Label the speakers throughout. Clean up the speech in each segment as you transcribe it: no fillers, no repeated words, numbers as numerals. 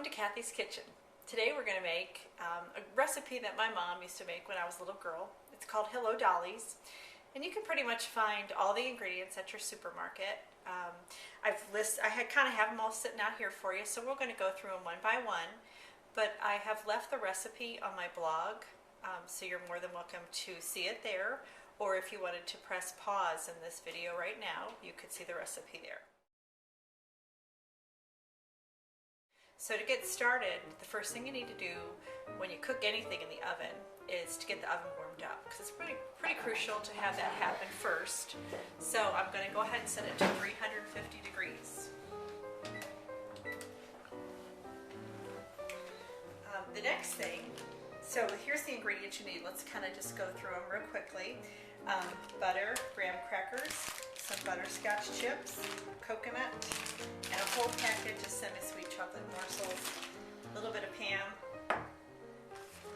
Speaker 1: Welcome to Kathy's Kitchen. Today we're going to make a recipe that my mom used to make when I was a little girl. It's called Hello Dolly's, and you can pretty much find all the ingredients at your supermarket. I kind of have them all sitting out here for you, so we're going to go through them one by one. But I have left the recipe on my blog, so you're more than welcome to see it there. Or if you wanted to press pause in this video right now, you could see the recipe there. So to get started, the first thing you need to do when you cook anything in the oven is to get the oven warmed up, because it's pretty crucial to have that happen first. So I'm going to go ahead and set it to 350 degrees. The next thing, so here's the ingredients you need. Let's kind of just go through them real quickly. Butter, graham crackers, some butterscotch chips, coconut, and a whole package of semi-sweet chocolate morsels, a little bit of Pam,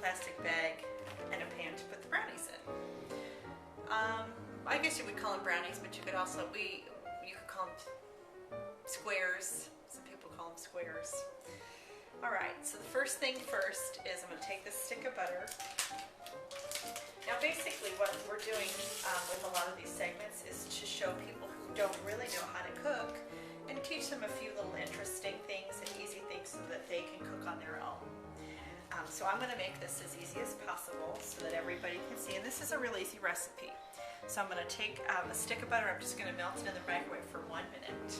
Speaker 1: plastic bag, and a pan to put the brownies in. I guess you would call them brownies, but you could also, you could call them squares. Some people call them squares. Alright, so the first thing first is I'm going to take this stick of butter. Now basically what we're doing with a lot of these segments is to show people who don't really know how to cook and teach them a few little interesting things and easy things so that they can cook on their own. So I'm going to make this as easy as possible so that everybody can see, and this is a real easy recipe. So I'm going to take a stick of butter, I'm just going to melt it in the microwave for 1 minute.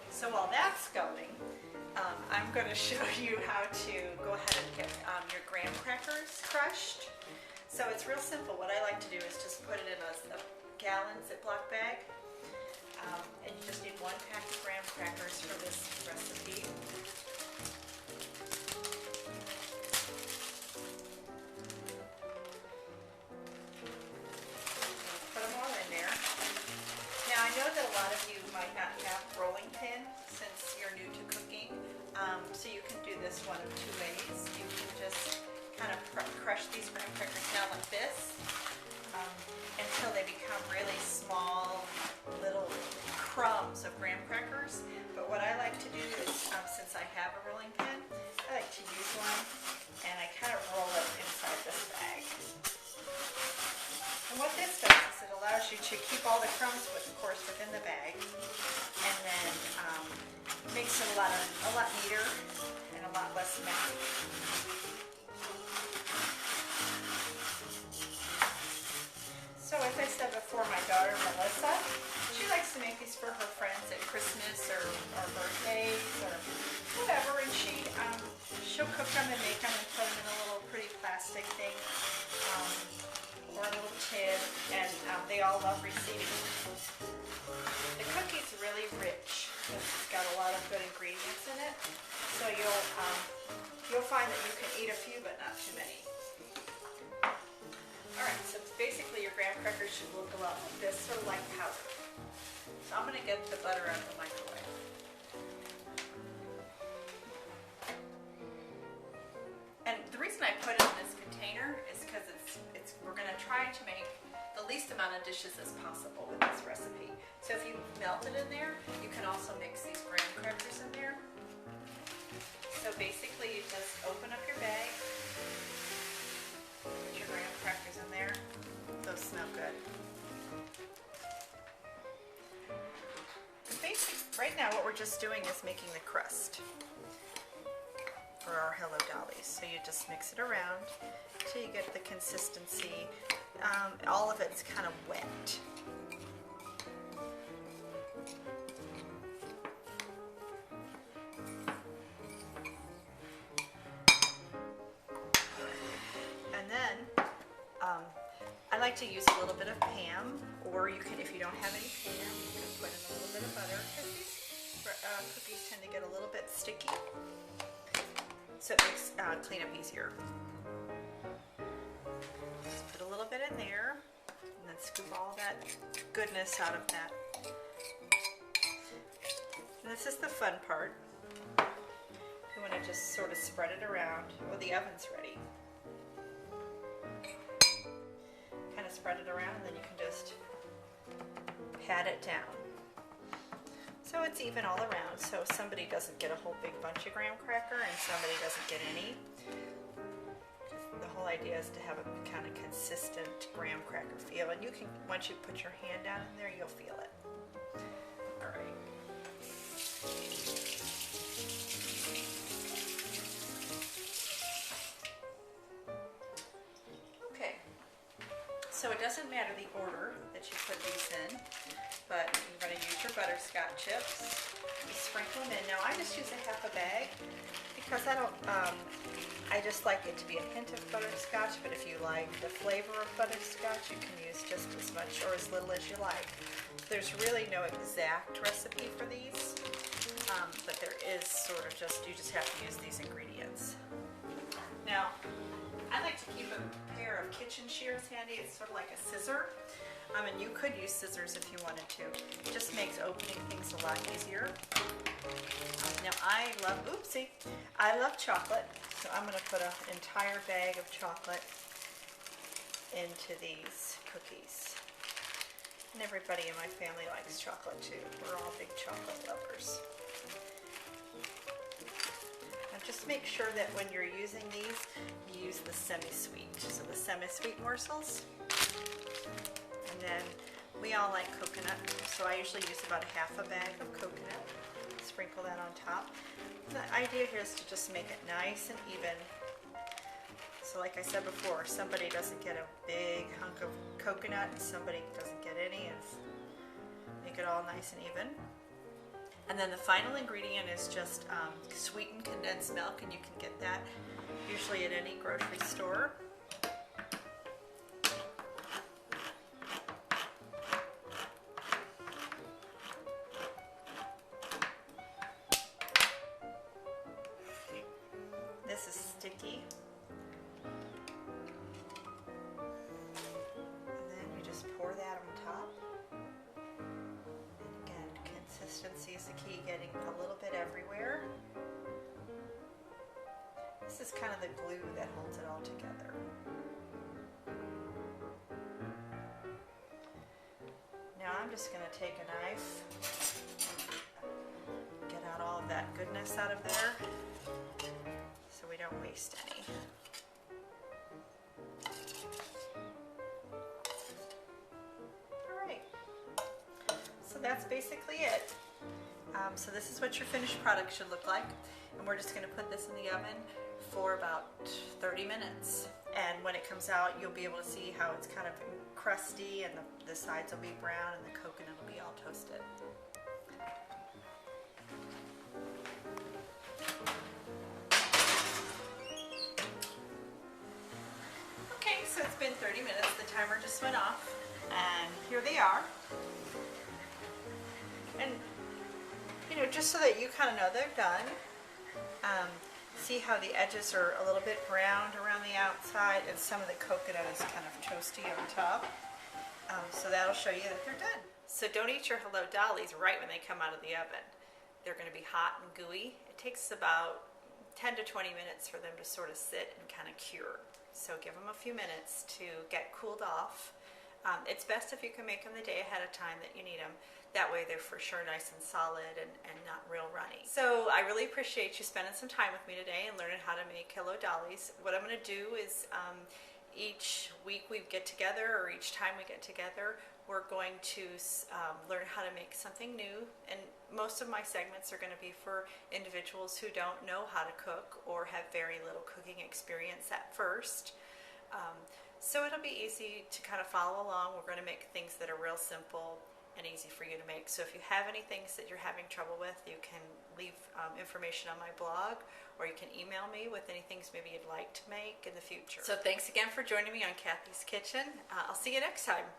Speaker 1: So while that's going, I'm going to show you how to go ahead and get your graham crackers crushed. So it's real simple. What I like to do is just put it in a gallon Ziploc bag. And you just need 1 pack of graham crackers for this recipe. Put them all in there. Now I know that a lot of you might not have rolling pin since you're new to cooking. So you can do this one of 2 ways. You can just kind of crush these graham crackers down like this until they become really small little crumbs of graham crackers. But what I like to do is, since I have a rolling pin, I like to use one and I kind of roll it inside this bag. And what this does is it allows you to keep all the crumbs, of course, within the bag, and then makes it a lot neater and a lot less messy. So as I said before, my daughter Melissa, she likes to make these for her friends at Christmas or birthdays or whatever, and she'll cook them and make them and put them in a little pretty plastic thing or a little tin, and they all love receiving them. The cookie's really rich because it's got a lot of good ingredients in it, so you'll find that you can eat a few but not too many. Alright, so basically your graham crackers should look a lot like this, sort of like powder. So I'm going to get the butter out of the microwave. And the reason I put it in this container is because we're going to try to make the least amount of dishes as possible with this recipe. So if you melt it in there, you can also mix these graham crackers in there. So basically you just open up your bag, put your graham crackers in there. Those smell good. Right now what we're just doing is making the crust for our Hello Dolly. So you just mix it around till you get the consistency. All of it's kind of wet. And then I like to use a little bit of Pam, or you can, if you don't have any Pam, you can put in a little bit of butter, because these cookies tend to get a little bit sticky, so it makes cleanup easier. Just put a little bit in there, and then scoop all that goodness out of that. And this is the fun part. You want to just sort of spread it around. Well, the oven's ready. Kind of spread it around, and then you can just pat it down. So it's even all around, so somebody doesn't get a whole big bunch of graham cracker and somebody doesn't get any. The whole idea is to have a kind of consistent graham cracker feel, and you can, once you put your hand down in there, you'll feel it. All right. Okay, so it doesn't matter the order that you put these in, but you're going to use your butterscotch chips. You sprinkle them in. Now I just use a half a bag because I just like it to be a hint of butterscotch, but if you like the flavor of butterscotch, you can use just as much or as little as you like. There's really no exact recipe for these, but there is sort of you just have to use these ingredients. Now, I like to keep a pair of kitchen shears handy. It's sort of like a scissor. And you could use scissors if you wanted to. It just makes opening things a lot easier. Now I love chocolate, so I'm going to put an entire bag of chocolate into these cookies. And everybody in my family likes chocolate too. We're all big chocolate lovers. Now just make sure that when you're using these, you use the semi-sweet. So the semi-sweet morsels. And then we all like coconut, so I usually use about a half a bag of coconut. Sprinkle that on top. The idea here is to just make it nice and even. So like I said before, somebody doesn't get a big hunk of coconut and somebody doesn't get any, and make it all nice and even. And then the final ingredient is just sweetened condensed milk, and you can get that usually at any grocery store. This is sticky. And then you just pour that on top. And again, consistency is the key, getting a little bit everywhere. This is kind of the glue that holds it all together. Now I'm just going to take a knife, get out all of that goodness out of there, so we don't waste any. Alright, so that's basically it. So this is what your finished product should look like, and we're just going to put this in the oven for about 30 minutes. And when it comes out, you'll be able to see how it's kind of crusty, and the sides will be brown and the coconut will be all toasted. Okay, so it's been 30 minutes. The timer just went off, and here they are. And you know, just so that you kind of know they're done. See how the edges are a little bit browned around the outside, and some of the coconut is kind of toasty on top. So that'll show you that they're done. So don't eat your Hello Dollies right when they come out of the oven. They're going to be hot and gooey. It takes about 10 to 20 minutes for them to sort of sit and kind of cure. So give them a few minutes to get cooled off. It's best if you can make them the day ahead of time that you need them. That way they're for sure nice and solid and not real runny. So I really appreciate you spending some time with me today and learning how to make Hello Dollies. What I'm going to do is each week we get together, or each time we get together, we're going to learn how to make something new. And most of my segments are going to be for individuals who don't know how to cook or have very little cooking experience at first. So it'll be easy to kind of follow along. We're going to make things that are real simple and easy for you to make. So if you have any things that you're having trouble with, you can leave information on my blog, or you can email me with any things maybe you'd like to make in the future. So thanks again for joining me on Kathy's Kitchen. I'll see you next time.